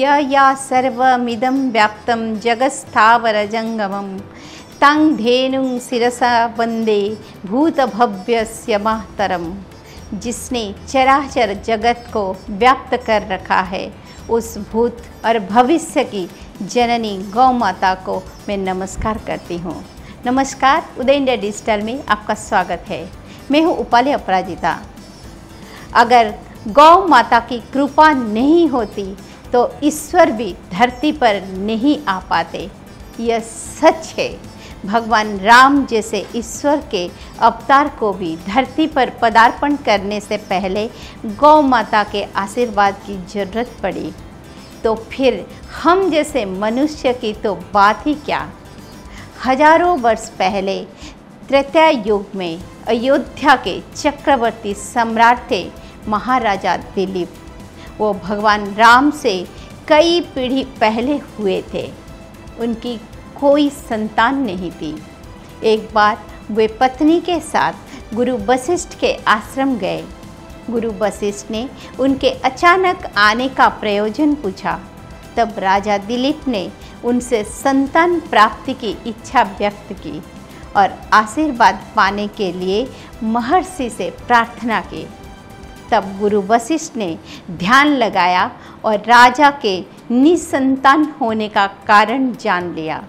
या सर्वमिदं व्याप्तं जगत्स्थावरजङ्गमं तं धेनुं शिरसा वन्दे भूतभव्यस्य महतरम। जिसने चराचर जगत को व्याप्त कर रखा है, उस भूत और भविष्य की जननी गौ माता को मैं नमस्कार करती हूँ। नमस्कार, उदय इंडिया डिजिटल में आपका स्वागत है। मैं हूँ उपाली अपराजिता। अगर गौ माता की कृपा नहीं होती तो ईश्वर भी धरती पर नहीं आ पाते। यह सच है। भगवान राम जैसे ईश्वर के अवतार को भी धरती पर पदार्पण करने से पहले गौ माता के आशीर्वाद की जरूरत पड़ी, तो फिर हम जैसे मनुष्य की तो बात ही क्या। हजारों वर्ष पहले त्रेता युग में अयोध्या के चक्रवर्ती सम्राट थे महाराजा दिलीप। वो भगवान राम से कई पीढ़ी पहले हुए थे। उनकी कोई संतान नहीं थी। एक बार वे पत्नी के साथ गुरु वशिष्ठ के आश्रम गए। गुरु वशिष्ठ ने उनके अचानक आने का प्रयोजन पूछा। तब राजा दिलीप ने उनसे संतान प्राप्ति की इच्छा व्यक्त की और आशीर्वाद पाने के लिए महर्षि से प्रार्थना की। तब गुरु वशिष्ठ ने ध्यान लगाया और राजा के निसंतान होने का कारण जान लिया।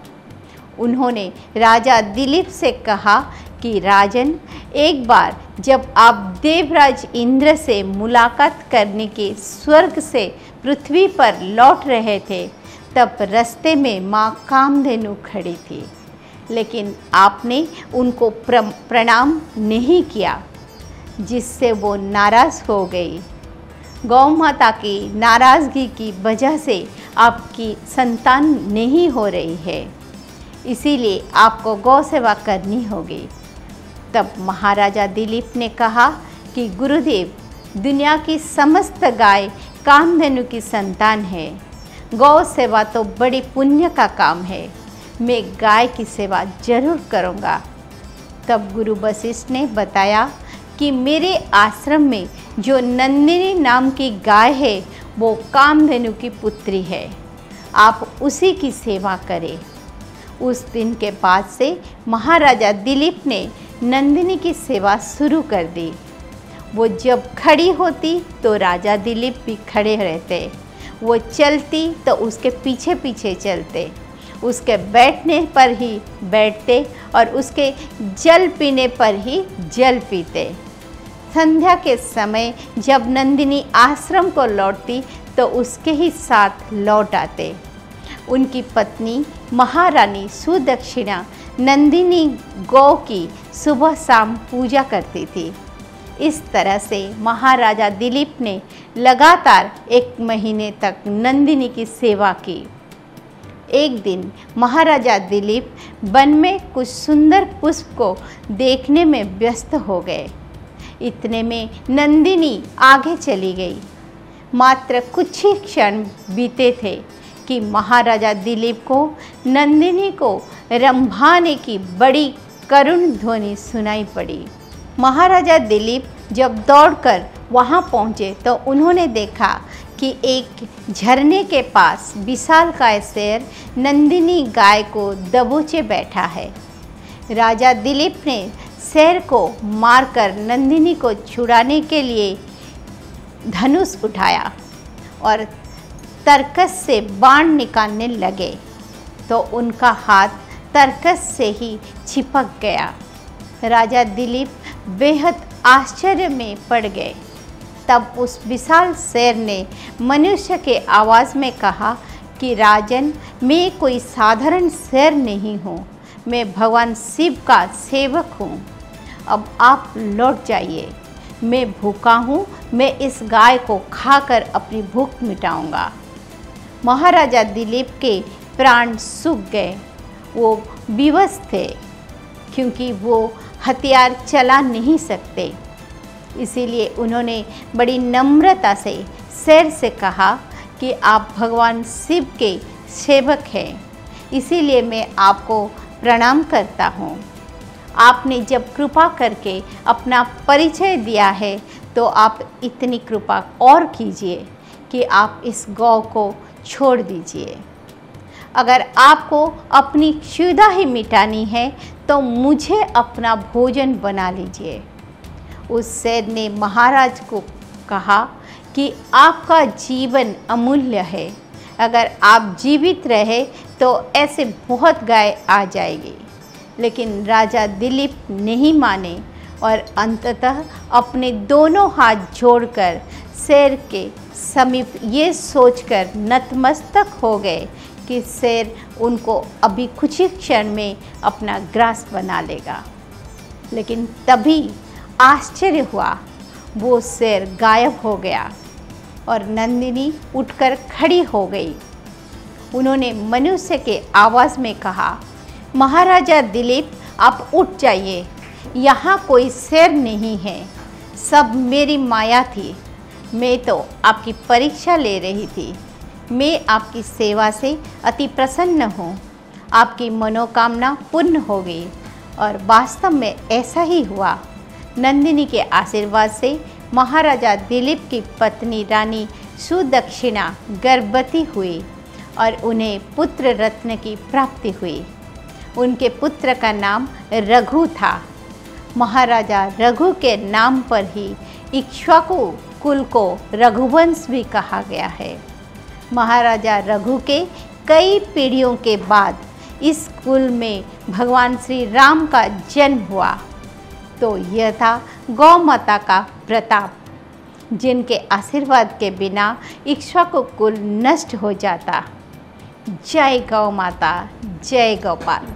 उन्होंने राजा दिलीप से कहा कि राजन, एक बार जब आप देवराज इंद्र से मुलाकात करने के स्वर्ग से पृथ्वी पर लौट रहे थे, तब रास्ते में माँ कामधेनु खड़ी थी, लेकिन आपने उनको प्रणाम नहीं किया, जिससे वो नाराज़ हो गई। गौ माता की नाराज़गी की वजह से आपकी संतान नहीं हो रही है, इसीलिए आपको गौ सेवा करनी होगी। तब महाराजा दिलीप ने कहा कि गुरुदेव, दुनिया की समस्त गाय कामधेनु की संतान है। गौ सेवा तो बड़ी पुण्य का काम है। मैं गाय की सेवा जरूर करूँगा। तब गुरु वशिष्ठ ने बताया कि मेरे आश्रम में जो नंदिनी नाम की गाय है, वो कामधेनु की पुत्री है। आप उसी की सेवा करें। उस दिन के बाद से महाराजा दिलीप ने नंदिनी की सेवा शुरू कर दी। वो जब खड़ी होती तो राजा दिलीप भी खड़े रहते। वो चलती तो उसके पीछे पीछे चलते। उसके बैठने पर ही बैठते और उसके जल पीने पर ही जल पीते। संध्या के समय जब नंदिनी आश्रम को लौटती तो उसके ही साथ लौट आते। उनकी पत्नी महारानी सुदक्षिणा नंदिनी गौ की सुबह शाम पूजा करती थी। इस तरह से महाराजा दिलीप ने लगातार 1 महीने तक नंदिनी की सेवा की। एक दिन महाराजा दिलीप वन में कुछ सुंदर पुष्प को देखने में व्यस्त हो गए। इतने में नंदिनी आगे चली गई। मात्र कुछ ही क्षण बीते थे कि महाराजा दिलीप को नंदिनी को रंभाने की बड़ी करुण ध्वनि सुनाई पड़ी। महाराजा दिलीप जब दौड़कर वहां पहुंचे तो उन्होंने देखा कि एक झरने के पास विशालकाय शेर नंदिनी गाय को दबोचे बैठा है। राजा दिलीप ने शेर को मारकर नंदिनी को छुड़ाने के लिए धनुष उठाया और तरकस से बाण निकालने लगे, तो उनका हाथ तरकस से ही चिपक गया। राजा दिलीप बेहद आश्चर्य में पड़ गए। तब उस विशाल शेर ने मनुष्य के आवाज़ में कहा कि राजन, मैं कोई साधारण शेर नहीं हूँ, मैं भगवान शिव का सेवक हूँ। अब आप लौट जाइए। मैं भूखा हूँ, मैं इस गाय को खाकर अपनी भूख मिटाऊंगा। महाराजा दिलीप के प्राण सूख गए। वो विवश थे, क्योंकि वो हथियार चला नहीं सकते। इसीलिए उन्होंने बड़ी नम्रता से शेर से कहा कि आप भगवान शिव के सेवक हैं, इसीलिए मैं आपको प्रणाम करता हूँ। आपने जब कृपा करके अपना परिचय दिया है, तो आप इतनी कृपा और कीजिए कि आप इस गौ को छोड़ दीजिए। अगर आपको अपनी क्षुधा ही मिटानी है तो मुझे अपना भोजन बना लीजिए। उस शेर ने महाराज को कहा कि आपका जीवन अमूल्य है, अगर आप जीवित रहे तो ऐसे बहुत गाय आ जाएगी। लेकिन राजा दिलीप नहीं माने और अंततः अपने दोनों हाथ जोड़कर शेर के समीप ये सोचकर नतमस्तक हो गए कि शेर उनको अभी कुछ ही क्षण में अपना ग्रास बना लेगा। लेकिन तभी आश्चर्य हुआ, वो शेर गायब हो गया और नंदिनी उठकर खड़ी हो गई। उन्होंने मनुष्य के आवाज़ में कहा, महाराजा दिलीप आप उठ जाइए, यहाँ कोई शेर नहीं है, सब मेरी माया थी। मैं तो आपकी परीक्षा ले रही थी। मैं आपकी सेवा से अति प्रसन्न हूँ। आपकी मनोकामना पूर्ण हो गई और वास्तव में ऐसा ही हुआ। नंदिनी के आशीर्वाद से महाराजा दिलीप की पत्नी रानी सुदक्षिणा गर्भवती हुई और उन्हें पुत्र रत्न की प्राप्ति हुई। उनके पुत्र का नाम रघु था। महाराजा रघु के नाम पर ही इक्ष्वाकु कुल को रघुवंश भी कहा गया है। महाराजा रघु के कई पीढ़ियों के बाद इस कुल में भगवान श्री राम का जन्म हुआ। तो यह था गौ माता का प्रताप, जिनके आशीर्वाद के बिना इक्ष्वाकु कुल नष्ट हो जाता। जय गौ माता, जय गोपाल।